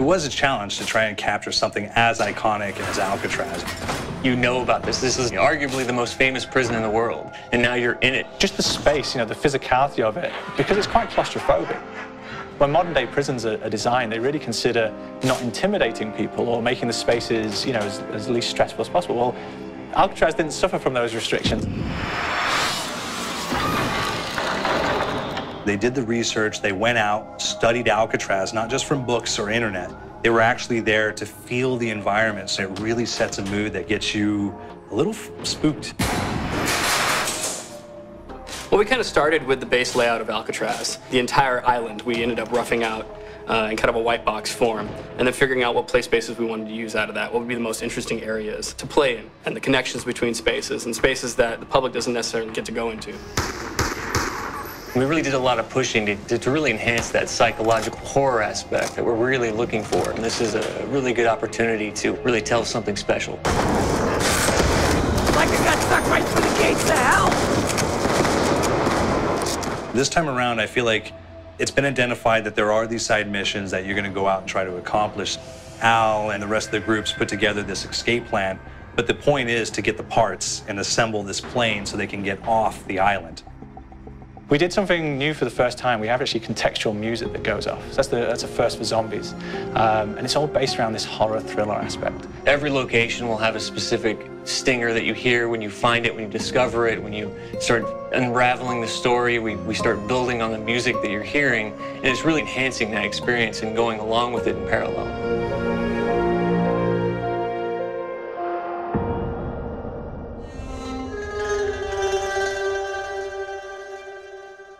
was a challenge to try and capture something as iconic as Alcatraz. You know about this. This is arguably the most famous prison in the world, and now you're in it. Just the space, the physicality of it, because it's quite claustrophobic. When modern-day prisons are designed, they really consider not intimidating people or making the spaces, as least stressful as possible. Well, Alcatraz didn't suffer from those restrictions. They did the research, they went out, studied Alcatraz, not just from books or internet. They were actually there to feel the environment, so it really sets a mood that gets you a little spooked. Well, we kind of started with the base layout of Alcatraz. The entire island we ended up roughing out in kind of a white box form, and then figuring out what play spaces we wanted to use out of that, what would be the most interesting areas to play in, and the connections between spaces, and spaces that the public doesn't necessarily get to go into. We really did a lot of pushing to really enhance that psychological horror aspect that we're really looking for, and this is a really good opportunity to really tell something special. Like I got stuck right through the gates to hell! This time around, I feel like it's been identified that there are these side missions that you're going to go out and try to accomplish. Al and the rest of the groups put together this escape plan, but the point is to get the parts and assemble this plane so they can get off the island. We did something new for the first time. We have actually contextual music that goes off. So that's a first for zombies. And it's all based around this horror thriller aspect. Every location will have a specific stinger that you hear when you find it, when you discover it, when you start unraveling the story, we start building on the music that you're hearing, and it's really enhancing that experience and going along with it in parallel.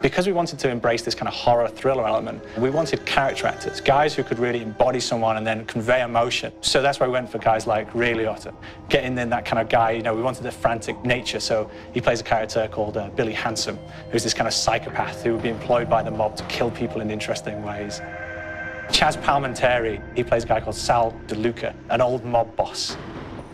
Because we wanted to embrace this kind of horror thriller element, we wanted character actors, guys who could really embody someone and then convey emotion. So that's why we went for guys like Ray Liotta. Getting in that kind of guy, we wanted a frantic nature, so he plays a character called Billy Handsome, who's this kind of psychopath who would be employed by the mob to kill people in interesting ways. Chaz Palminteri, he plays a guy called Sal DeLuca, an old mob boss.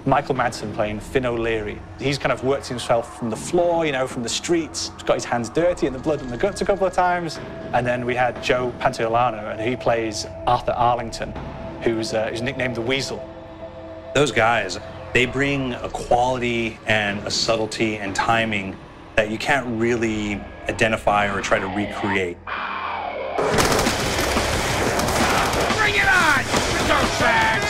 Michael Madsen playing Finn O'Leary. He's kind of worked himself from the floor, from the streets. He's got his hands dirty in the blood and the guts a couple of times. And then we had Joe Pantoliano, and he plays Arthur Arlington, who's nicknamed the Weasel. Those guys, they bring a quality and a subtlety and timing that you can't really identify or try to recreate. Bring it on! Don't trash!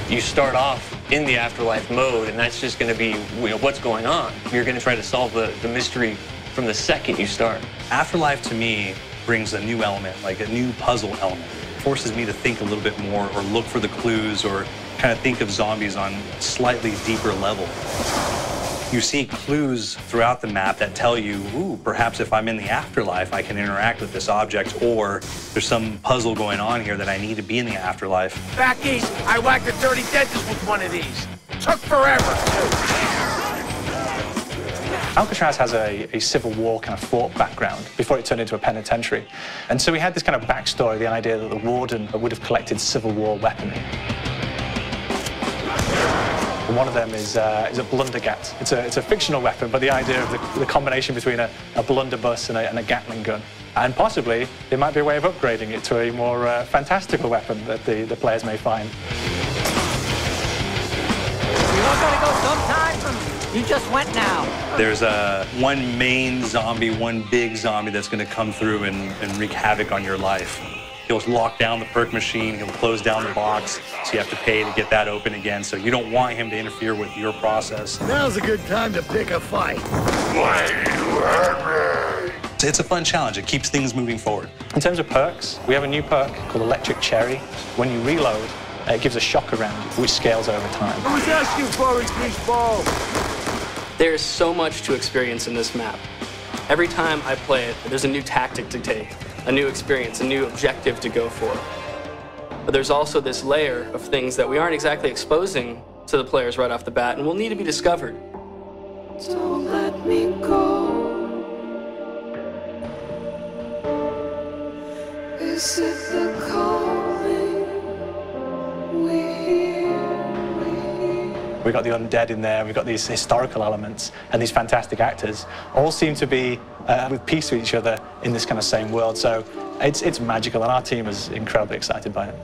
You start off in the afterlife mode, and that's just going to be what's going on. You're going to try to solve the mystery from the second you start. Afterlife, to me, brings a new element, like a new puzzle element. It forces me to think a little bit more or look for the clues or kind of think of zombies on a slightly deeper level. You see clues throughout the map that tell you, ooh, perhaps if I'm in the afterlife, I can interact with this object, or there's some puzzle going on here that I need to be in the afterlife. Back east, I whacked a dirty dentist with one of these. Took forever, too. Alcatraz has a Civil War kind of fort background before it turned into a penitentiary. And so we had this kind of backstory, the idea that the warden would have collected Civil War weaponry. And one of them is a blundergat. It's a fictional weapon, but the idea of the combination between a blunderbuss and a Gatling gun. And possibly, there might be a way of upgrading it to a more fantastical weapon that the players may find. We all gotta go sometime. You just went now. There's one main zombie, one big zombie that's going to come through and wreak havoc on your life. He'll lock down the perk machine, he'll close down the box, so you have to pay to get that open again. So you don't want him to interfere with your process. Now's a good time to pick a fight. It's a fun challenge. It keeps things moving forward. In terms of perks, we have a new perk called Electric Cherry. When you reload, it gives a shock around you, which scales over time. Who's asking for it, greaseball? There's so much to experience in this map. Every time I play it, there's a new tactic to take, a new experience, a new objective to go for. But there's also this layer of things that we aren't exactly exposing to the players right off the bat and will need to be discovered. Don't let me go. Is it the calling we hear? we've got the undead in there, we've got these historical elements, and these fantastic actors all seem to be with peace with each other in this kind of same world. So it's magical, and our team is incredibly excited by it.